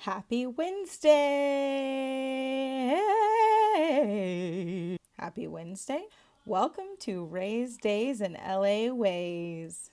Happy Wednesday! Happy Wednesday. Welcome to Ray's Days in LA Ways.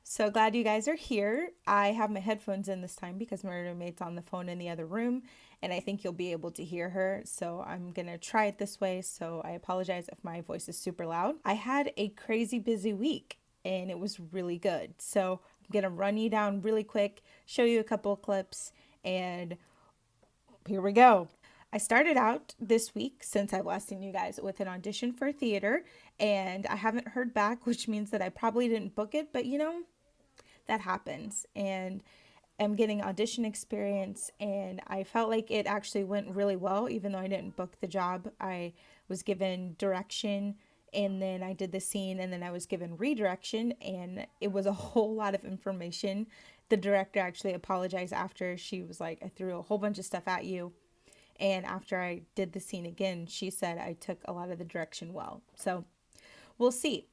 So glad you guys are here. I have my headphones in this time because my roommate's on the phone in the other room and I think you'll be able to hear her. So I'm gonna try it this way. So I apologize if my voice is super loud. I had a crazy busy week and it was really good. So I'm gonna run you down really quick, show you a couple of clips, and here we go. I started out this week, since I've last seen you guys, with an audition for theater, and I haven't heard back, which means that I probably didn't book it, but that happens. And I'm getting audition experience, and I felt like it actually went really well, even though I didn't book the job. I was given direction, and then I did the scene, and then I was given redirection, and it was a whole lot of information. The director actually apologized after. She was like, I threw a whole bunch of stuff at you. And after I did the scene again, she said I took a lot of the direction well. So we'll see.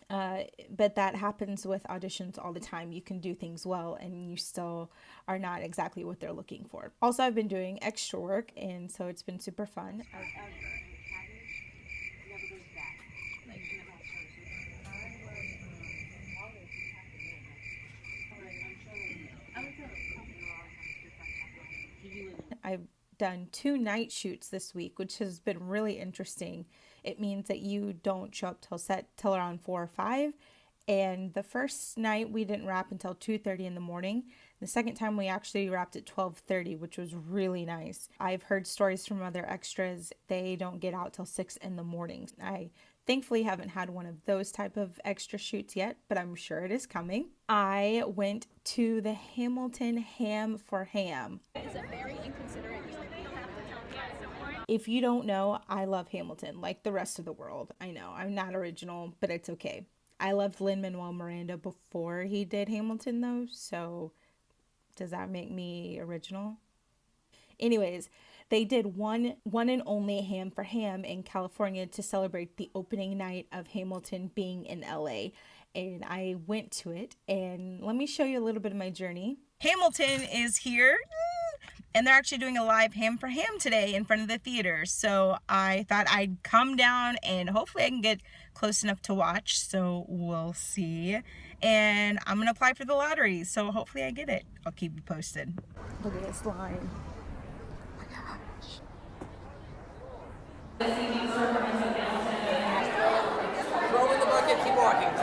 But that happens with auditions all the time. You can do things well and you still are not exactly what they're looking for. Also, I've been doing extra work, and so it's been super fun. I've done 2 night shoots this week, which has been really interesting. It means that you don't show up till around 4 or 5. And the first night we didn't wrap until 2:30 in the morning. The second time we actually wrapped at 12:30, which was really nice. I've heard stories from other extras. They don't get out till 6 in the morning. I thankfully haven't had one of those type of extra shoots yet, but I'm sure it is coming. I went to the Hamilton Ham4Ham. If you don't know, I love Hamilton like the rest of the world. I know I'm not original, but it's okay. I loved Lin-Manuel-Miranda before he did Hamilton though, so does that make me original? Anyways, they did one and only Ham4Ham in California to celebrate the opening night of Hamilton being in LA. And I went to it, and let me show you a little bit of my journey. Hamilton is here, and they're actually doing a live Ham4Ham today in front of the theater. So I thought I'd come down and hopefully I can get close enough to watch. So we'll see. And I'm gonna apply for the lottery. So hopefully I get it. I'll keep you posted. Look at this line. Oh my gosh. Throw in the bucket, keep walking.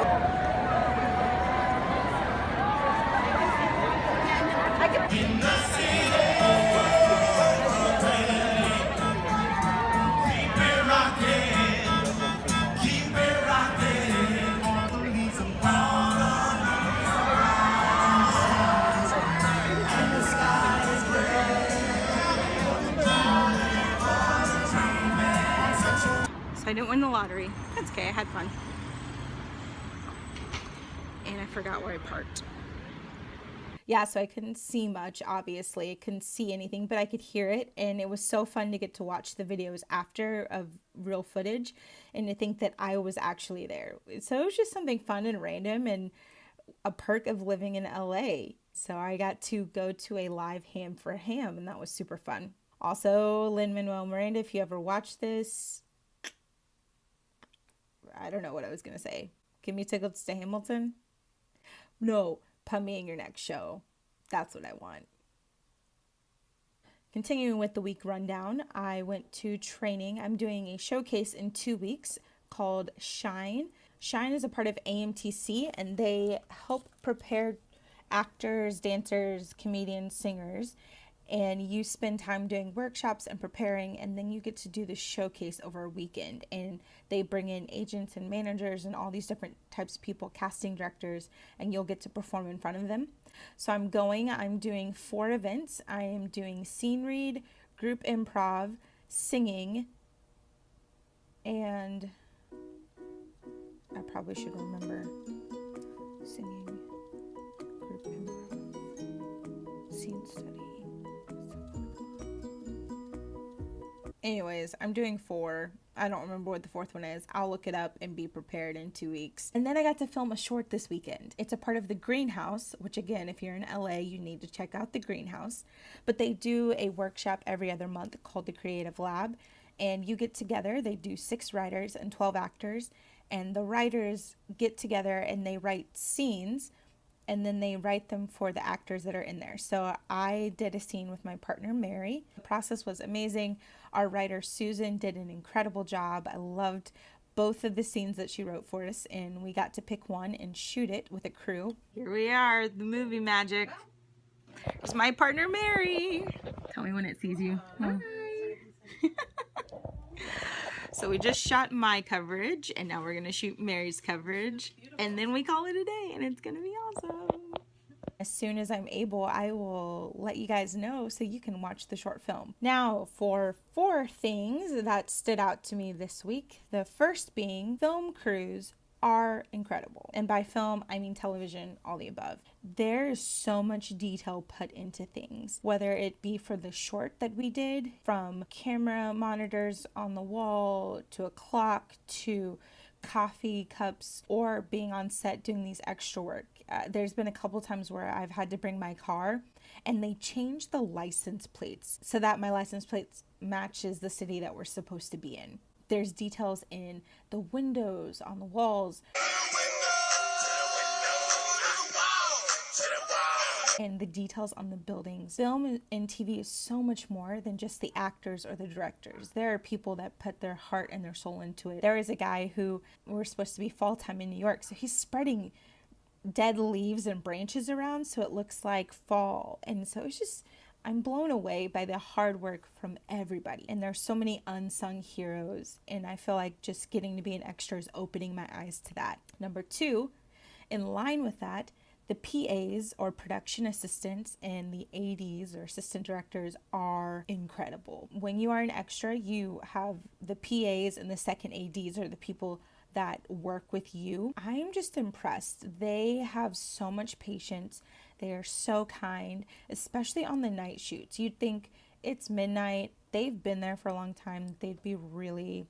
So I didn't win the lottery. That's okay, I had fun. And I forgot where I parked. Yeah, so I couldn't see much, obviously. I couldn't see anything, but I could hear it. And it was so fun to get to watch the videos after of real footage and to think that I was actually there. So it was just something fun and random and a perk of living in LA. So I got to go to a live Ham4Ham, and that was super fun. Also, Lin-Manuel-Miranda, if you ever watch this, I don't know what I was going to say. Give me tickets to Hamilton? No, put me in your next show. That's what I want. Continuing with the week rundown, I went to training. I'm doing a showcase in 2 weeks called Shine. Shine is a part of AMTC, and they help prepare actors, dancers, comedians, singers, and you spend time doing workshops and preparing, and then you get to do the showcase over a weekend, and they bring in agents and managers and all these different types of people, casting directors, and you'll get to perform in front of them. So I'm doing 4 events. I am doing scene read, group improv, singing, and I probably should remember singing, group improv, scene study, Anyways, I'm doing 4. I don't remember what the 4th one is. I'll look it up and be prepared in 2 weeks. And then I got to film a short this weekend. It's a part of the Greenhouse, which again, if you're in LA, you need to check out the Greenhouse. But they do a workshop every other month called the Creative Lab. And you get together, they do 6 writers and 12 actors. And the writers get together and they write scenes, and then they write them for the actors that are in there. So I did a scene with my partner, Mary. The process was amazing. Our writer, Susan, did an incredible job. I loved both of the scenes that she wrote for us, and we got to pick one and shoot it with a crew. Here we are, the movie magic. It's my partner, Mary. Tell me when it sees you. Oh. So we just shot my coverage, and now we're going to shoot Mary's coverage, and then we call it a day, and it's going to be awesome. As soon as I'm able, I will let you guys know so you can watch the short film. Now, for 4 things that stood out to me this week, the first being film crews are incredible. And by film, I mean television, all the above. There is so much detail put into things, whether it be for the short that we did, from camera monitors on the wall to a clock to coffee cups, or being on set doing these extra work. There's been a couple times where I've had to bring my car and they changed the license plates so that my license plates matches the city that we're supposed to be in. There's details in the windows, on the walls, and the details on the buildings. Film and TV is so much more than just the actors or the directors. There are people that put their heart and their soul into it. There is a guy who, we're supposed to be fall time in New York, so he's spreading dead leaves and branches around so it looks like fall. And so it's just, I'm blown away by the hard work from everybody. And there's so many unsung heroes. And I feel like just getting to be an extra is opening my eyes to that. Number 2, in line with that, the PAs or production assistants and the ADs or assistant directors are incredible. When you are an extra, you have the PAs and the second ADs are the people that work with you. I am just impressed. They have so much patience. They are so kind, especially on the night shoots. You'd think it's midnight, they've been there for a long time, they'd be really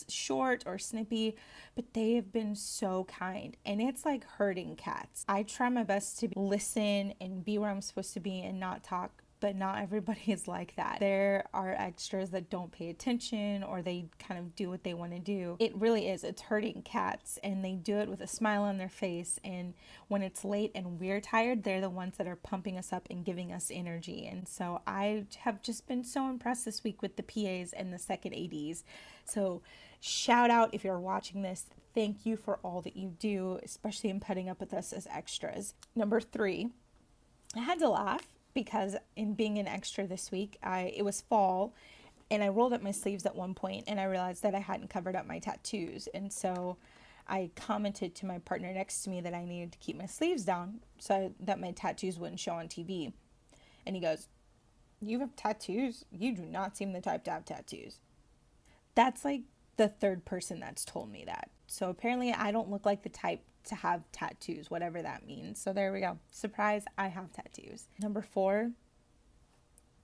short or snippy, but they have been so kind. And it's like herding cats. I try my best to listen and be where I'm supposed to be and not talk, but not everybody is like that. There are extras that don't pay attention or they kind of do what they want to do. It really is. It's herding cats, and they do it with a smile on their face. And when it's late and we're tired, they're the ones that are pumping us up and giving us energy. And so I have just been so impressed this week with the PAs and the second ADs. So shout out if you're watching this. Thank you for all that you do, especially in putting up with us as extras. Number 3, I had to laugh because in being an extra this week, it was fall, and I rolled up my sleeves at one point, and I realized that I hadn't covered up my tattoos. And so I commented to my partner next to me that I needed to keep my sleeves down so that my tattoos wouldn't show on TV. And he goes, "You have tattoos? You do not seem the type to have tattoos." That's like the 3rd person that's told me that. So apparently I don't look like the type to have tattoos, whatever that means. So there we go. Surprise, I have tattoos. Number 4,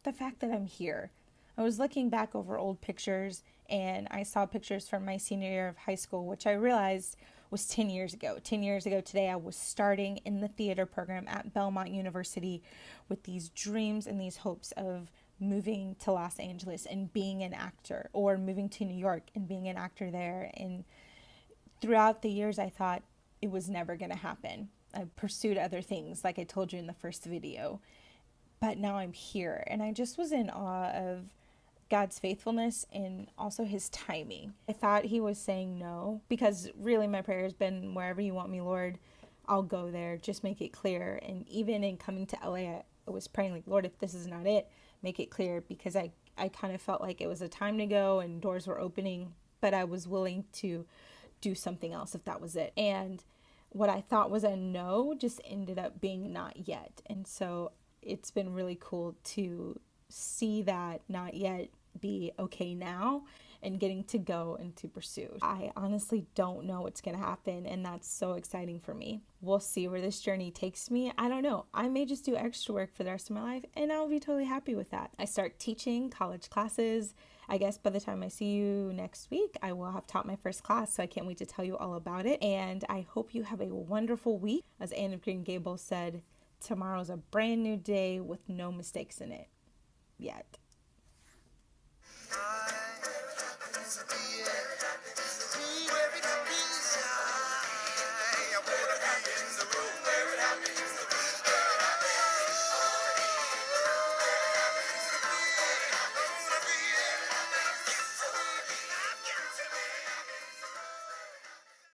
the fact that I'm here. I was looking back over old pictures and I saw pictures from my senior year of high school, which I realized was 10 years ago. 10 years ago today, I was starting in the theater program at Belmont University with these dreams and these hopes of moving to Los Angeles and being an actor, or moving to New York and being an actor there. And throughout the years, I thought it was never going to happen. I pursued other things, like I told you in the first video, but now I'm here. And I just was in awe of God's faithfulness and also his timing. I thought he was saying no, because really my prayer has been, wherever you want me, Lord, I'll go there. Just make it clear. And even in coming to LA, I was praying like, Lord, if this is not it, make it clear, because I kind of felt like it was a time to go and doors were opening, but I was willing to do something else if that was it. And what I thought was a no just ended up being not yet. And so it's been really cool to see that not yet be okay now and getting to go and to pursue. I honestly don't know what's going to happen, and that's so exciting for me. We'll see where this journey takes me. I don't know. I may just do extra work for the rest of my life, and I'll be totally happy with that. I start teaching college classes I guess by the time I see you next week, I will have taught my first class, so I can't wait to tell you all about it. And I hope you have a wonderful week. As Anne of Green Gables said, tomorrow's a brand new day with no mistakes in it yet.